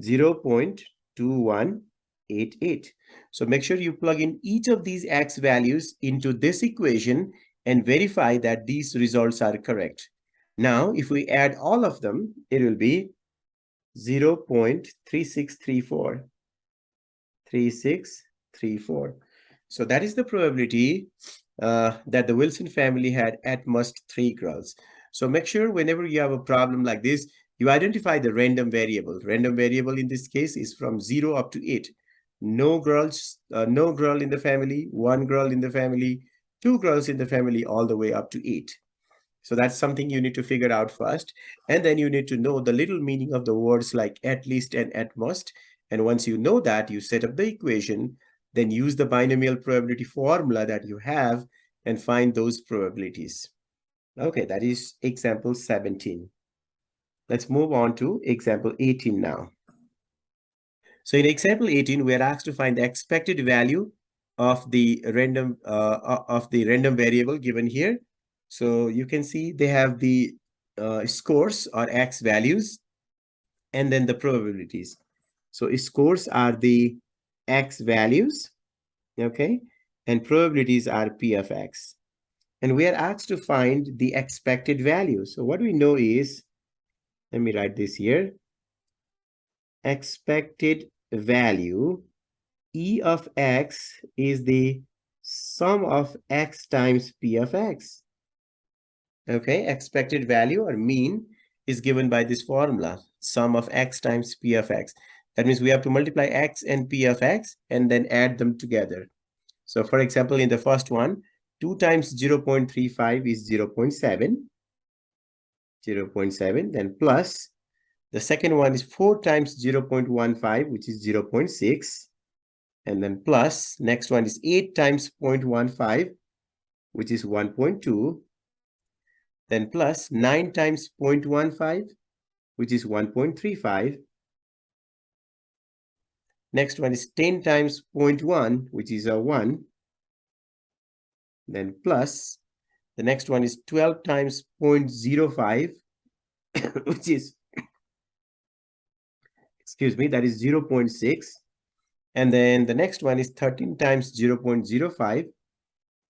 0.2188. So make sure you plug in each of these x values into this equation and verify that these results are correct. Now, if we add all of them, it will be 0.3634. 3634. So that is the probability that the Wilson family had at most 3 girls. So make sure whenever you have a problem like this, you identify the random variable. Random variable in this case is from 0 up to 8. No girls, no girl in the family, 1 girl in the family, 2 girls in the family, all the way up to 8. So that's something you need to figure out first. And then you need to know the little meaning of the words like at least and at most. And once you know that, you set up the equation, then use the binomial probability formula that you have and find those probabilities. Okay, that is example 17. Let's move on to example 18 now. So in example 18, we are asked to find the expected value of the random variable given here. So you can see they have the scores or x values and then the probabilities. So scores are the x values, okay, and probabilities are p of x. And we are asked to find the expected value. So what we know is, let me write this here. expected value, E of x is the sum of x times P of x. Okay, expected value or mean is given by this formula, sum of x times P of x. That means we have to multiply x and P of x and then add them together. So for example, in the first one, 2 times 0.35 is 0.7, 0.7, then plus. The second one is 4 times 0.15, which is 0.6, and then plus. Next one is 8 times 0.15, which is 1.2, then plus 9 times 0.15, which is 1.35. Next one is 10 times 0.1, which is a 1. Then plus, the next one is 12 times 0.05, which is, excuse me, that is 0.6. And then the next one is 13 times 0.05,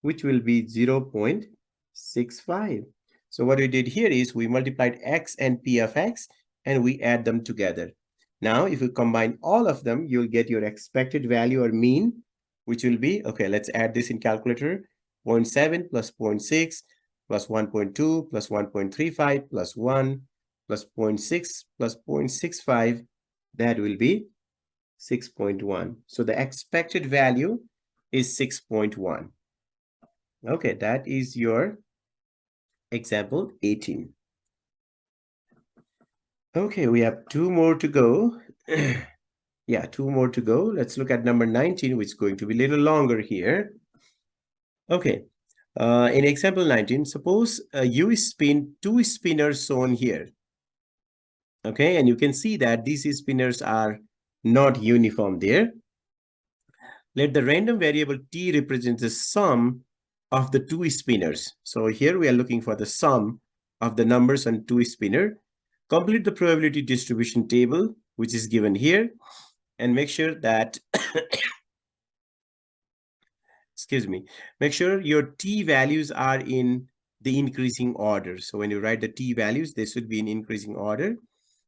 which will be 0.65. So what we did here is we multiplied x and P of x, and we add them together. Now, if you combine all of them, you'll get your expected value or mean, which will be, okay, let's add this in calculator, 0.7 plus 0.6 plus 1.2 plus 1.35 plus 1 plus 0.6 plus 0.65, that will be 6.1. So the expected value is 6.1. Okay, that is your example 18. Okay, we have two more to go. Yeah, two more to go. Let's look at number 19, which is going to be a little longer here. Okay, in example 19, suppose you spin two spinners shown here. Okay, and you can see that these spinners are not uniform there. Let the random variable t represent the sum of the two spinners. So here we are looking for the sum of the numbers on two spinner. Complete the probability distribution table, which is given here, and make sure that, excuse me, make sure your t values are in the increasing order. So when you write the t values, they should be in increasing order,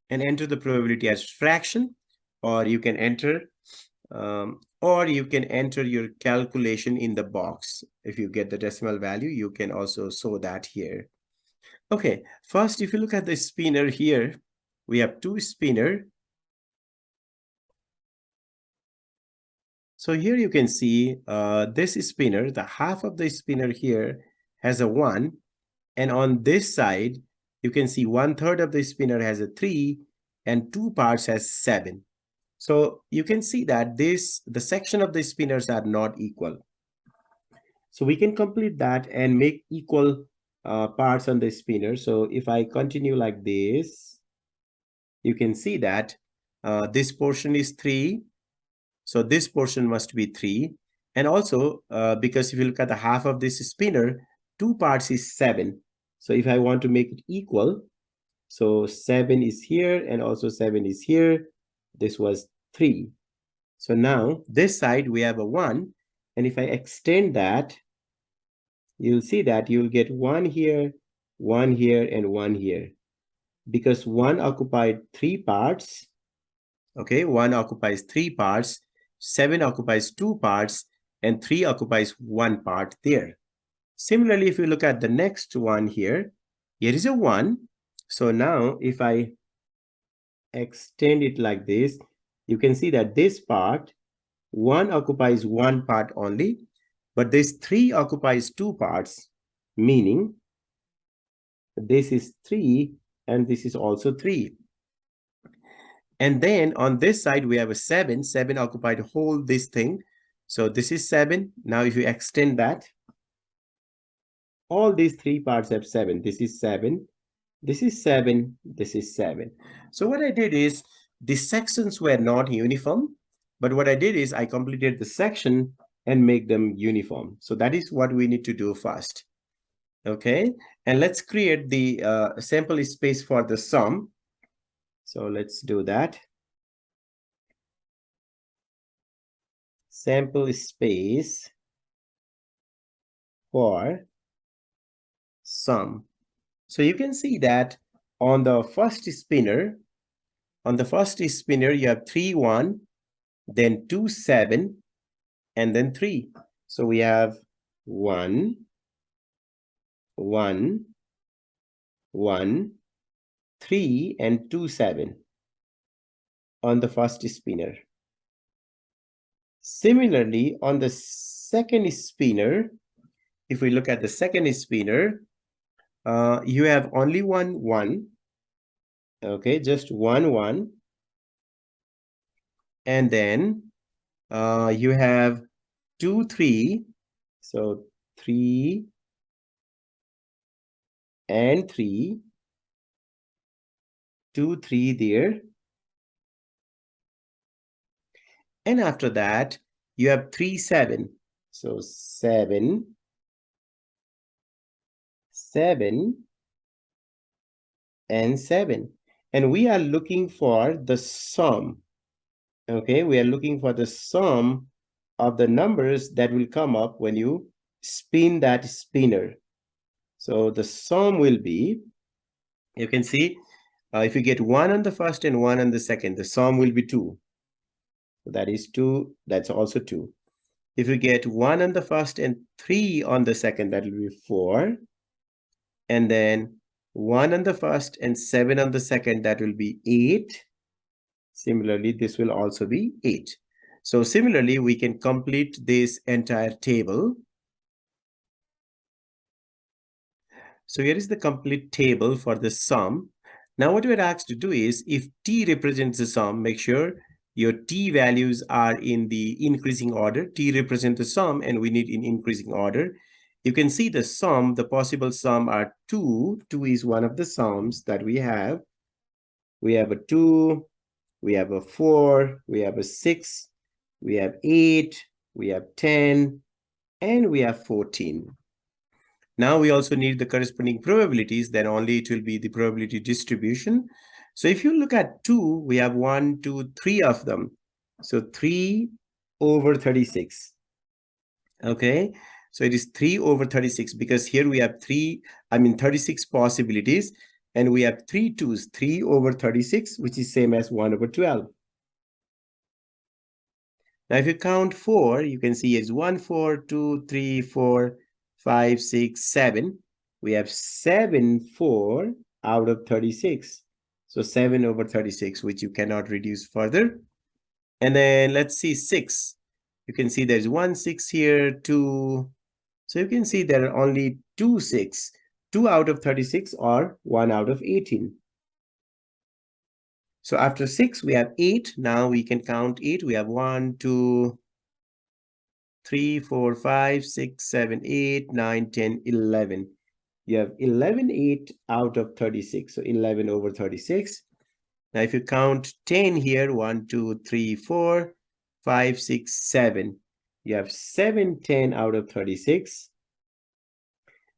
and enter the probability as fraction, or you can enter your calculation in the box. If you get the decimal value, you can also show that here. Okay, first, if you look at the spinner here, we have two spinner. So here you can see this spinner, the half of the spinner here has a 1. And on this side, you can see 1/3 of the spinner has a 3 and 2 parts has 7. So you can see that the section of the spinners are not equal. So we can complete that and make equal parts on the spinner. So if I continue like this, you can see that this portion is 3. So this portion must be 3. And also, because if you look at the half of this spinner, 2 parts is 7. So if I want to make it equal, so 7 is here and also 7 is here. This was 3. So now this side we have a 1. And if I extend that, you'll see that you'll get 1 here, 1 here, and 1 here. Because 1 occupied 3 parts, okay, 1 occupies 3 parts, 7 occupies 2 parts, and 3 occupies 1 part there. Similarly, if you look at the next one here is a 1. So now if I extend it like this, you can see that this part, 1 occupies 1 part only, but this 3 occupies 2 parts, meaning this is 3 and this is also 3. And then on this side, we have a 7. 7 occupied whole this thing. So this is 7. Now if you extend that, all these 3 parts have 7. This is 7. This is 7. This is 7. So what I did is, the sections were not uniform. But what I did is I completed the section and make them uniform. So that is what we need to do first. Okay. And let's create the sample space for the sum. So let's do that. Sample space for sum. So you can see that on the first spinner, On the first spinner, you have 3, 1, then 2, 7, and then 3. So we have 1, 1, 1, 3, and 2, 7 on the first spinner. Similarly, on the second spinner, if we look at the second spinner, you have only 1, 1. Okay, just 1, 1. And then you have 2, 3. So 3 and 3. 2, 3 there. And after that, you have 3, 7. So 7, 7, and 7. And we are looking for the sum. Okay, we are looking for the sum of the numbers that will come up when you spin that spinner. So the sum will be, you can see, if you get 1 on the first and 1 on the second, the sum will be 2. So that is 2, that's also 2. If you get 1 on the first and 3 on the second, that will be 4. And then 1 on the first and 7 on the second, that will be 8. Similarly, this will also be 8. So similarly, we can complete this entire table. So here is the complete table for the sum. Now what we're asked to do is, if t represents the sum, make sure your t values are in the increasing order. T represents the sum and we need in increasing order. You can see the sum, the possible sum are 2. 2 is one of the sums that we have. We have a 2, we have a 4, we have a 6, we have 8, we have 10, and we have 14. Now we also need the corresponding probabilities, then only it will be the probability distribution. So if you look at 2, we have 1, 2, 3 of them. So 3 over 36. Okay, so it is 3 over 36 because here we have 36 possibilities and we have 3 2's, 3 over 36, which is same as 1 over 12. Now if you count 4, you can see it's 1, 4, 2, 3, 4, 5, 6, 7. We have 7 4 out of 36. So 7 over 36, which you cannot reduce further. And then let's see 6. You can see there's 1 6 here, 2. So you can see there are only 2 6. 2 out of 36 or 1 out of 18. So after 6, we have 8. Now we can count 8. We have 1, 2, 3, 4, 5, 6, 7, 8, 9, 10, 11. You have 11 8 out of 36. So 11 over 36. Now if you count 10 here, 1, 2, 3, 4, 5, 6, 7. You have 7 10 out of 36.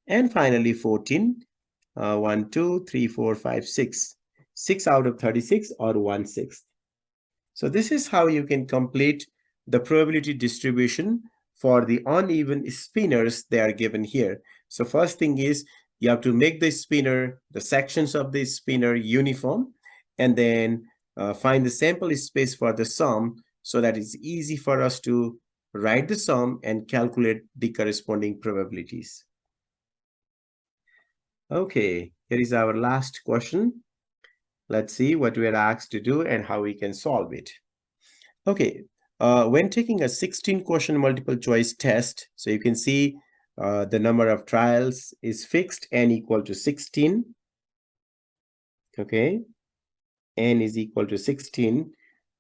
And finally 14. 1, 2, 3, 4, 5, 6. 6 out of 36 or 1/6. So this is how you can complete the probability distribution for the uneven spinners they are given here. So first thing is you have to make the spinner, the sections of the spinner uniform, and then find the sample space for the sum so that it's easy for us to write the sum and calculate the corresponding probabilities. Okay, here is our last question. Let's see what we are asked to do and how we can solve it. Okay, when taking a 16-question multiple choice test, so you can see the number of trials is fixed, n equal to 16. Okay, n is equal to 16,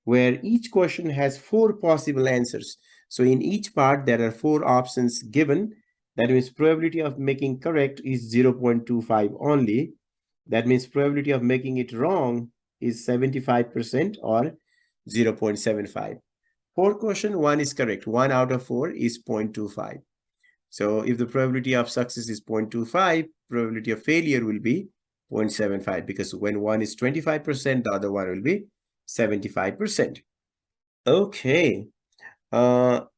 where each question has 4 possible answers. So in each part, there are 4 options given. That means probability of making correct is 0.25 only. That means probability of making it wrong is 75% or 0.75. For question 1 is correct. 1 out of 4 is 0.25. So if the probability of success is 0.25, probability of failure will be 0.75 because when one is 25%, the other one will be 75%. Okay. So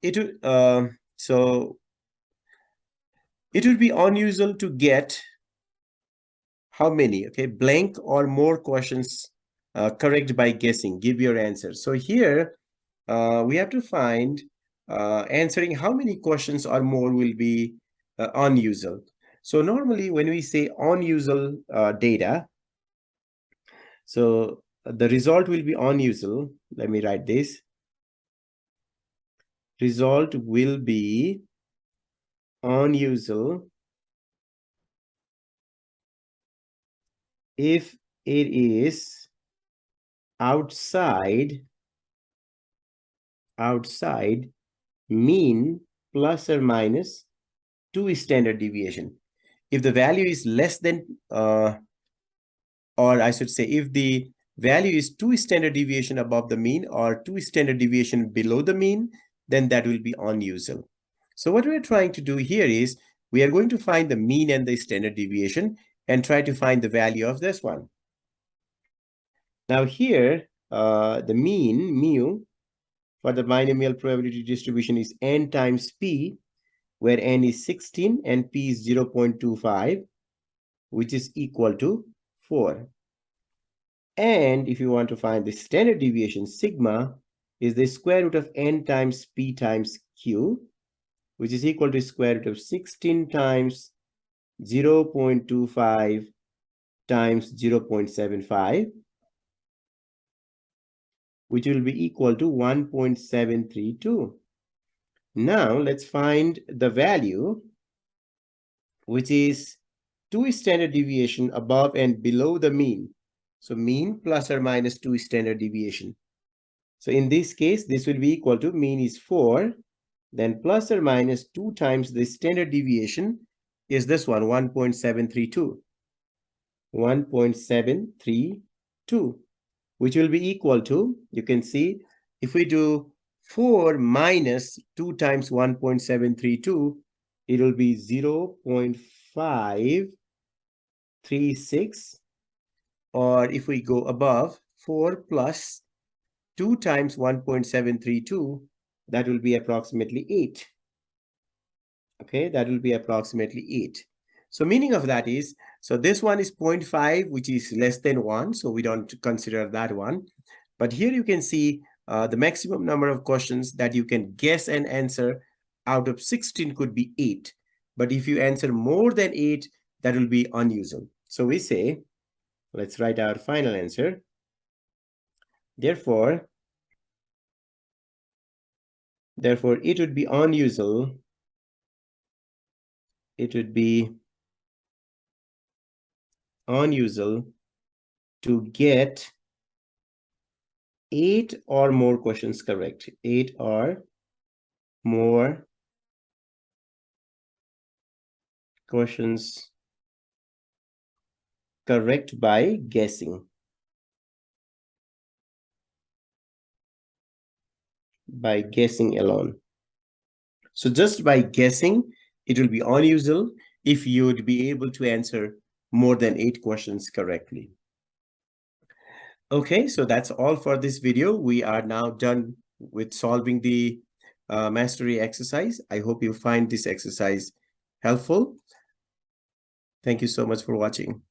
it would be unusual to get how many, okay, blank or more questions correct by guessing. Give your answer. So here we have to find answering how many questions or more will be unusual. So normally when we say unusual data, so the result will be unusual. Let me write this. Result will be unusual if it is outside mean plus or minus 2 standard deviation. If the value is less than, or I should say, if the value is 2 standard deviation above the mean or 2 standard deviation below the mean, then that will be unusual. So what we're trying to do here is we are going to find the mean and the standard deviation and try to find the value of this one. Now here, the mean, mu, for the binomial probability distribution is n times p, where n is 16 and p is 0.25, which is equal to 4. And if you want to find the standard deviation, sigma is the square root of n times p times q, which is equal to square root of 16 times 0.25 times 0.75, which will be equal to 1.732. Now let's find the value, which is 2 standard deviation above and below the mean. So mean plus or minus 2 standard deviation. So in this case, this will be equal to mean is 4, then plus or minus 2 times the standard deviation is this one, 1.732. 1.732, which will be equal to, you can see, if we do 4 minus 2 times 1.732, it will be 0.536, or if we go above 4 plus 2 times 1.732, that will be approximately 8. Okay, that will be approximately 8. So meaning of that is, so this one is 0.5, which is less than 1, so we don't consider that one. But here you can see the maximum number of questions that you can guess and answer out of 16 could be 8. But if you answer more than 8, that will be unusual. So we say, let's write our final answer. Therefore, it would be unusual. It would be unusual to get 8 or more questions correct. 8 or more questions correct by guessing. By guessing alone. So just by guessing, it will be unusual if you would be able to answer more than 8 questions correctly. Okay, so that's all for this video. We are now done with solving the mastery exercise. I hope you find this exercise helpful. Thank you so much for watching.